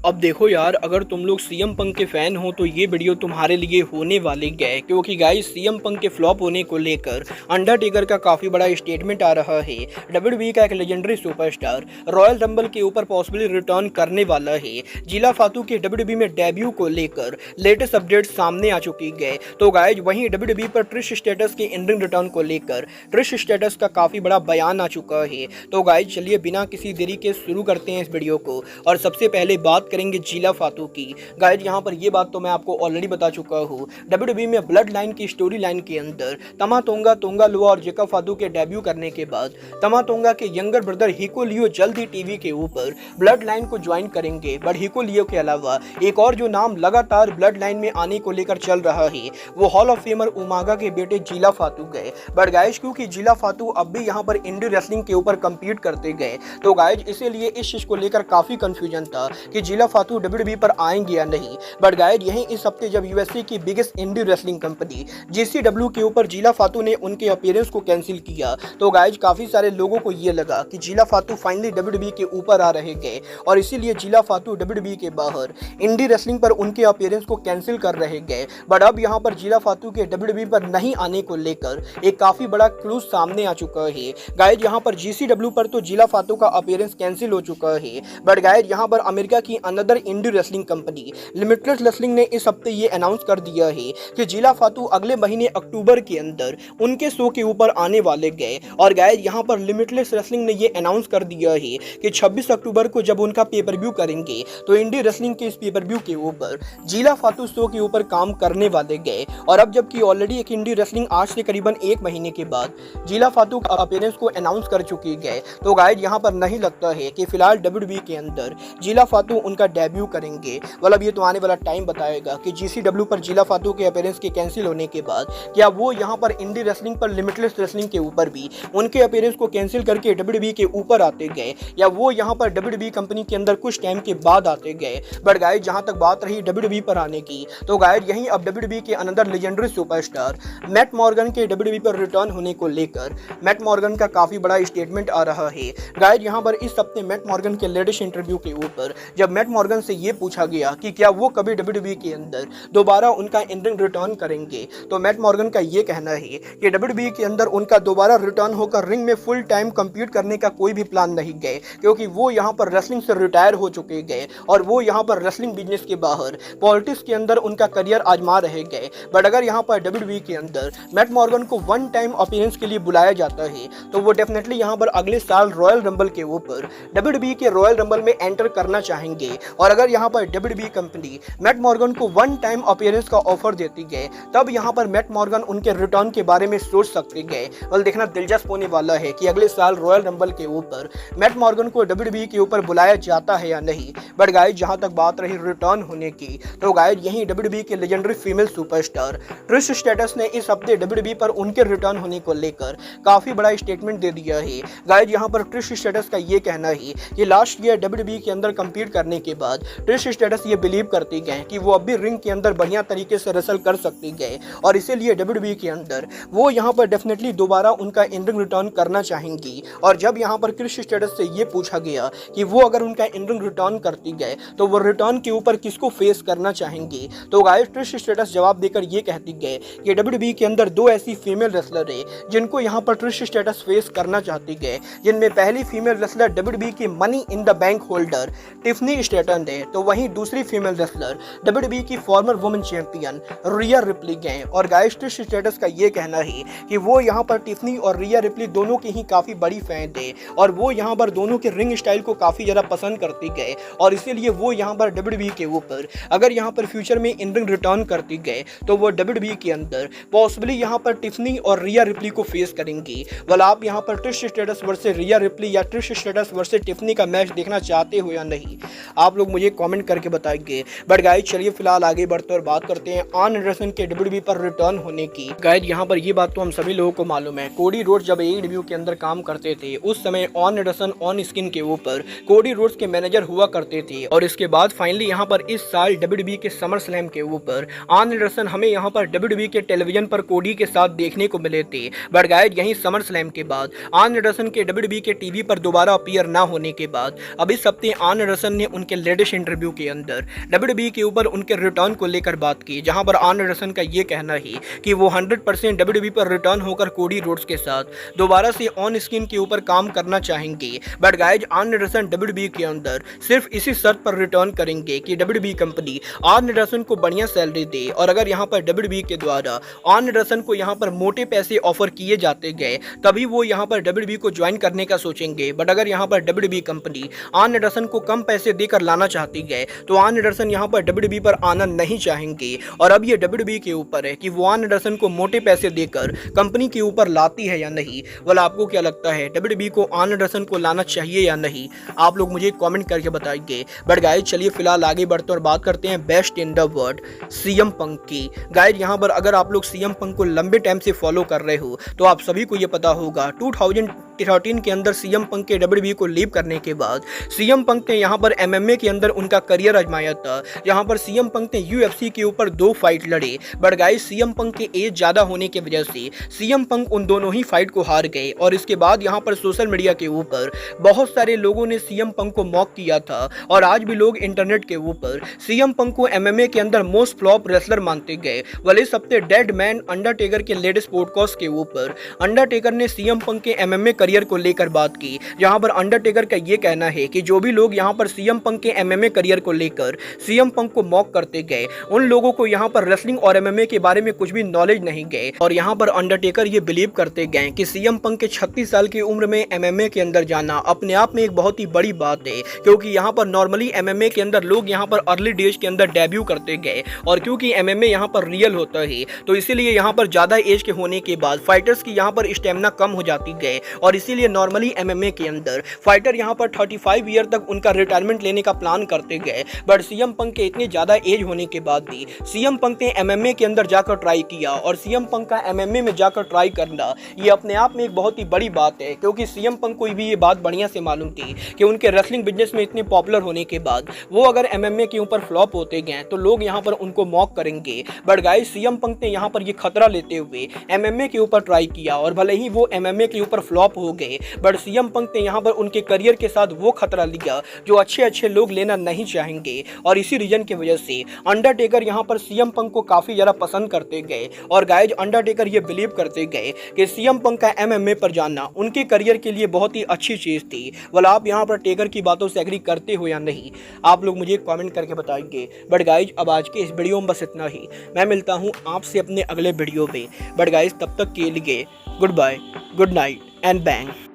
अब देखो यार, अगर तुम लोग सीएम पंक के फैन हो तो ये वीडियो तुम्हारे लिए होने वाले गए, क्योंकि गाइस सीएम पंक के फ्लॉप होने को लेकर अंडरटेकर का काफी बड़ा स्टेटमेंट आ रहा है। डब्ल्यूडब्ल्यूई का एक लेजेंडरी सुपरस्टार रॉयल रंबल के ऊपर पॉसिबली रिटर्न करने वाला है। जिला फातू के डब्ल्यूडब्ल्यूई में डेब्यू को लेकर लेटेस्ट अपडेट सामने आ चुकी है। तो गाइस वहीं डब्ल्यूडब्ल्यूई पर ट्रिश स्टेटस के इन रिंग रिटर्न को लेकर ट्रिश स्टेटस का काफी बड़ा बयान आ चुका है। तो गाइस चलिए बिना किसी देरी के शुरू करते हैं इस वीडियो को, और सबसे पहले बात करेंगे जिला फातू की। गाइस यहां पर ये बात तो मैं आपको ऑलरेडी बता चुका हूं, डब्ल्यूडब्ल्यूई में ब्लड लाइन की स्टोरी लाइन के अंदर तमा तोंगा, तोंगा लुआ और जेकब फातू के डेब्यू करने के बाद तमा तोंगा के यंगर ब्रदर हिको लियो जल्द ही टीवी के ऊपर ब्लड लाइन को ज्वाइन करेंगे। बट हिको लियो के अलावा एक और जो नाम लगातार ब्लड लाइन में आने को लेकर चल रहा है वो हॉल ऑफ फेमर उमागा के बेटे जिला फातू गए। बट गाइस क्योंकि जिला फातू अब भी यहाँ पर इंडी रेसलिंग के ऊपर कम्पीट करते गए, तो गाइस इसीलिए इस चीज को लेकर काफी कंफ्यूजन था कि जिला फातू डब्ल्यूडब्ल्यूई पर आएंगे या नहीं। बट गाइस यहीं इस हफ्ते जब यूएसए की बिगेस्ट इंडी रेसलिंग कंपनी जीसीडब्ल्यू के ऊपर जिला फातू ने उनके अपीयरेंस को कैंसिल किया, तो गाइस काफी सारे लोगों को ये लगा कि जिला फातू फाइनली डब्ल्यूडब्ल्यूई के ऊपर आ रहे गए, और इसीलिए जिला फातू डब्ल्यूडब्ल्यूई के बाहर इंडी रेसलिंग पर उनके अपीयरेंस को कैंसिल कर रहे गए। बट अब यहाँ पर जिला फातू के डब्ल्यूडब्ल्यूई पर नहीं आने को लेकर एक काफी बड़ा क्लूज सामने आ चुका है। गाइस यहाँ पर जीसीडब्ल्यू पर तो जिला फातू का अपीयरेंस कैंसिल हो चुका है, बट गाइस यहाँ पर अमेरिका की अनदर इंडी रेसलिंग कंपनी लिमिटलेस रेसलिंग ने इस हफ्ते ये अनाउंस कर दिया है कि जिला फातू अगले महीने अक्टूबर के अंदर उनके शो के ऊपर आने वाले गए। और गाइस यहाँ पर लिमिटलेस रेसलिंग ने ये अनाउंस कर दिया है कि 26 अक्टूबर को जब उनका पेपर व्यू करेंगे तो इंडी रेसलिंग के इस पेपर व्यू के ऊपर जिला फातू शो के ऊपर काम करने वाले गए। और अब जबकि ऑलरेडी एक इंडी रेसलिंग आज से करीबन एक महीने के बाद जिला फातू का अपीयरेंस को अनाउंस कर चुकी है, तो गाइस यहाँ पर नहीं लगता है कि फिलहाल डब्ल्यूडब्ल्यूई के अंदर जिला फातू उनका डेब्यू करेंगे। मतलब ये तो आने वाला टाइम बताएगा कि जीसीडब्ल्यू पर जिला फातू के अपीयरेंस के कैंसिल होने के बाद क्या वो यहाँ पर इंडी रेसलिंग पर लिमिटलेस रेसलिंग के ऊपर भी उनके अपीयरेंस को कैंसिल करके डब्ल्यूडब्ल्यूई के ऊपर आते गए, या वो यहाँ पर डब्ल्यूडब्ल्यूई कंपनी के अंदर कुछ टाइम के बाद आते गए। बट गाइस जहाँ तक बात रही डब्ल्यूडब्ल्यूई पर आने की, तो गाइस यहीं अब डब्ल्यूडब्ल्यूई के another legendary superstar Matt Morgan के डब्ल्यूडब्ल्यूई पर रिटर्न होने को लेकर मैट मॉर्गन का काफी बड़ा स्टेटमेंट आ रहा है। गाइस यहाँ पर इस हफ्ते मैट मॉर्गन के लेटेस्ट इंटरव्यू के ऊपर जब मैट मॉर्गन से ये पूछा गया कि क्या वो कभी डब्ल्यूडब्ल्यूई के अंदर दोबारा उनका इन रिंग रिटर्न करेंगे, तो मैट मॉर्गन का ये कहना है कि डब्ल्यूडब्ल्यूई के अंदर उनका दोबारा रिटर्न होकर रिंग में फुल टाइम कंपीट करने का कोई भी प्लान नहीं गए, क्योंकि वो यहाँ पर रेसलिंग से रिटायर हो चुके गए और वो यहाँ पर रेसलिंग बिजनेस के बाहर पॉलिटिक्स के अंदर उनका करियर आजमा रहे गए। बट अगर यहाँ पर डब्ल्यूडब्ल्यूई के अंदर मैट मॉर्गन को वन टाइम अपीयरेंस के लिए बुलाया जाता है तो वो डेफिनेटली यहाँ पर अगले साल रॉयल रंबल के ऊपर डब्ल्यूडब्ल्यूई के रॉयल रंबल में एंटर करना चाहेंगे। और अगर यहाँ पर डब्ल्यूडब्ल्यूई कंपनी मैट मॉर्गन को वन टाइम अपीयरेंस का ऑफर देती गए, तब यहाँ पर मैट मॉर्गन उनके रिटर्न के बारे में सोच सकते गए। और देखना दिलचस्प होने वाला है कि अगले साल रॉयल रंबल के ऊपर मैट मॉर्गन को डब्ल्यूडब्ल्यूई के ऊपर बुलाया जाता है या नहीं। बट गाइस जहां तक बात रही रिटर्न होने की, तो गाइस यहीं डब्ल्यूडब्ल्यूई के legendary female superstar Trish status ने इस हफ्ते डब्ल्यूडब्ल्यूई पर उनके रिटर्न होने को लेकर काफी बड़ा स्टेटमेंट दे दिया है। गाइस यहां पर ट्रिश स्टेटस का ये कहना है कि लास्ट ईयर डब्ल्यूडब्ल्यूई के अंदर कंपीट करने के बाद ट्रिश स्टेटस ये बिलीव करते गए कि वो अब भी रिंग के अंदर बढ़िया तरीके से रेसल कर सकते गए, और इसीलिए डब्ल्यूडब्ल्यूई के अंदर वो यहाँ पर डेफिनेटली दोबारा उनका इन रिंग रिटर्न करना चाहेंगी। और जब यहाँ पर ट्रिश स्टेटस से ये पूछा गया कि वो अगर उनका इन रिंग रिटर्न करती गए तो वो रिटर्न के ऊपर किसको फेस करना चाहेंगी, तो गाइस ट्रिश स्टेटस जवाब देकर ये कहती गए कि डब्ल्यूडब्ल्यूई के अंदर दो ऐसी फीमेल रेसलर है जिनको यहाँ पर ट्रिश स्टेटस फेस करना चाहती गए, जिनमें पहली फीमेल रेसलर डब्ल्यूडब्ल्यूई की money in the bank holder Tiffany Staten है, तो वहीं दूसरी फीमेल रेसलर डब्ल्यूडब्ल्यूई की फॉर्मर वुमेन चैंपियन रिया रिप्ली गए। और गाइस ट्रिश स्टेटस का ये कहना है कि वो यहाँ पर टिफनी और रिया रिप्ली दोनों की ही काफी बड़ी फैन थे, और वो यहाँ पर दोनों के रिंग स्टाइल को काफी ज्यादा पसंद करते गए, और इसीलिए वो यहाँ पर डब्ल्यूडब्ल्यूई के ऊपर अगर यहाँ पर फ्यूचर में इन रिंग रिटर्न करते गए तो वो डब्ल्यूडब्ल्यूई के अंदर पॉसिबली यहाँ पर टिफनी और रिया रिप्ली को फेस करेंगी। वाला आप यहाँ पर ट्रिश स्टेटस वर्सेस रिया रिप्ली या ट्रिश स्टेटस वर्सेस टिफनी का मैच देखना चाहते हो या नहीं, आप लोग मुझे कमेंट करके बताएंगे। बट गाइस चलिए फिलहाल आगे बढ़ते और बात करते हैं आर्न एंडरसन के डब्ल्यूडब्ल्यूई पर रिटर्न होने की। गाइस यहाँ पर ये बात तो हम सभी लोगों को मालूम है, कोडी रोड्स जब एईडब्ल्यू के अंदर काम करते थे उस समय आर्न एंडरसन ऑन स्क्रीन के ऊपर कोडी रोड्स के मैनेजर हुआ करते थे, और इसके बाद फाइनली यहाँ पर इस साल डब्ल्यूडब्ल्यूई के समर स्लैम के ऊपर आर्न एंडरसन हमें यहाँ पर डब्ल्यूडब्ल्यूई के टेलीविजन पर कोडी के साथ देखने को मिले थे। बट गाइस यहीं समर स्लैम के बाद आर्न एंडरसन के डब्ल्यूडब्ल्यूई के टीवी पर दोबारा अपीयर ना होने के बाद अब इस हफ्ते आर्न एंडरसन ने उनके के लेटेस्ट इंटरव्यू के अंदर डब्ल्यूडब्ल्यूई के ऊपर उनके रिटर्न को लेकर बात की, जहां पर आर्न एंडरसन का ये कहना है कि वो 100% डब्ल्यूडब्ल्यूई पर रिटर्न होकर कोडी रोड्स के साथ दोबारा से ऑन स्क्रीन के ऊपर काम करना चाहेंगे। But guys earn Anderson WWE के अंदर सिर्फ इसी शर्त पर रिटर्न करेंगे कि डब्ल्यूडब्ल्यूई कंपनी आर्न एंडरसन को बढ़िया सैलरी दे, और अगर यहाँ पर डब्ल्यूडब्ल्यूई के द्वारा आर्न एंडरसन को यहाँ पर मोटे पैसे ऑफर किए जाते गए तभी वो यहाँ पर डब्ल्यूडब्ल्यूई को ज्वाइन करने का सोचेंगे। बट अगर यहाँ पर डब्ल्यूडब्ल्यूई कंपनी आर्न एंडरसन को कम पैसे देकर लाना चाहती है तो आर्न एंडरसन यहाँ पर डब्ल्यूडब्ल्यूई पर आना नहीं चाहेंगे। और अब ये डब्ल्यूडब्ल्यूई के ऊपर है कि वो आर्न एंडरसन को मोटे पैसे देकर कंपनी के ऊपर लाती है या नहीं। वाला आपको क्या लगता है, डब्ल्यूडब्ल्यूई को आर्न एंडरसन को लाना चाहिए या नहीं? आप लोग मुझे कमेंट करके बताइए। बट गाइज चलिए फिलहाल आगे बढ़ते और बात करते हैं best in the world CM Punk की। गाइज यहाँ पर अगर आप लोग सीएम पंक को लंबे टाइम से फॉलो कर रहे हो तो आप सभी को ये पता होगा 2013 के अंदर सीएम पंक के डब्ल्यूडब्ल्यूई को लीव करने के बाद सीएम पंक ने यहाँ पर एमएमए के अंदर उनका करियर आजमाया था, जहाँ पर सीएम पंक ने यूएफसी के ऊपर 2 फाइट लड़े। बट गाइस सीएम पंक के एज ज्यादा होने की वजह से सीएम पंक उन दोनों ही फाइट को हार गए। और इसके बाद यहाँ पर सोशल मीडिया के ऊपर बहुत सारे लोगों ने सीएम पंक को मॉक किया था, और आज भी लोग इंटरनेट के ऊपर सीएम पंक को एमएमए के अंदर मोस्ट फ्लॉप रेसलर मानते गए। वाले सप्ताह डेड मैन अंडरटेकर के लेटेस्ट पॉडकास्ट के ऊपर अंडरटेकर ने सीएम पंक के एमएमए करियर को लेकर बात की, जहां पर अंडरटेकर का यह कहना है कि जो भी लोग यहां पर सीएम पंक के एमएमए करियर को लेकर सीएम पंक को मॉक करते गए उन लोगों को यहां पर रेसलिंग और एमएमए के बारे में कुछ भी नॉलेज नहीं गए। और यहां पर अंडरटेकर ये बिलीव करते गए कि सीएम पंक के 36 साल की उम्र में एमएमए के अंदर जाना अपने आप में एक बहुत ही बड़ी बात है, क्योंकि यहां पर नॉर्मली एमएमए के अंदर लोग यहां पर अर्ली डेज के अंदर डेब्यू करते गए, और क्योंकि एमएमए यहां पर रियल होता है तो इसीलिए यहां पर ज्यादा एज के होने के बाद फाइटर्स की यहां पर स्टेमिना कम हो जाती गए, और इसीलिए नॉर्मली एमएमए के अंदर फाइटर यहां पर 35 ईयर तक उनका रिटायरमेंट लेने का प्लान करते गए। बट सीएम पंक के इतने ज्यादा एज होने के बाद भी सीएम पंक ने एमएमए के अंदर जाकर ट्राई किया, और सीएम पंक का एमएमए में जाकर ट्राई करना ये अपने आप में एक बहुत ही बड़ी बात है, क्योंकि सीएम पंक को भी ये बात बढ़िया से मालूम थी कि उनके रेसलिंग बिजनेस में इतने पॉपुलर होने के बाद वो अगर एमएमए के ऊपर फ्लॉप होते गए तो लोग यहां पर उनको मॉक करेंगे। बट गाइस सीएम पंक ने यहां पर ये खतरा लेते हुए एमएमए के ऊपर ट्राई किया, और भले ही वो एमएमए के ऊपर फ्लॉप हो गए बट सीएम पंक ने यहां पर उनके करियर के साथ वो खतरा लिया जो अच्छे लोग लेना नहीं चाहेंगे। और इसी रीजन की वजह से अंडरटेकर यहां पर सीएम पंक को काफी ज्यादा पसंद करते गए, और गाइज अंडरटेकर ये बिलीव करते गए कि सीएम पंक का एमएमए पर जाना उनके करियर के लिए बहुत ही अच्छी चीज थी। वाला आप यहां पर टेकर की बातों से एग्री करते हो या नहीं, आप लोग मुझे कमेंट करके बताइए। बट गाइज अब आज के इस वीडियो में बस इतना ही, मैं मिलता हूं आपसे अपने अगले वीडियो में। बट गाइज तब तक के लिए goodbye, good night and bang.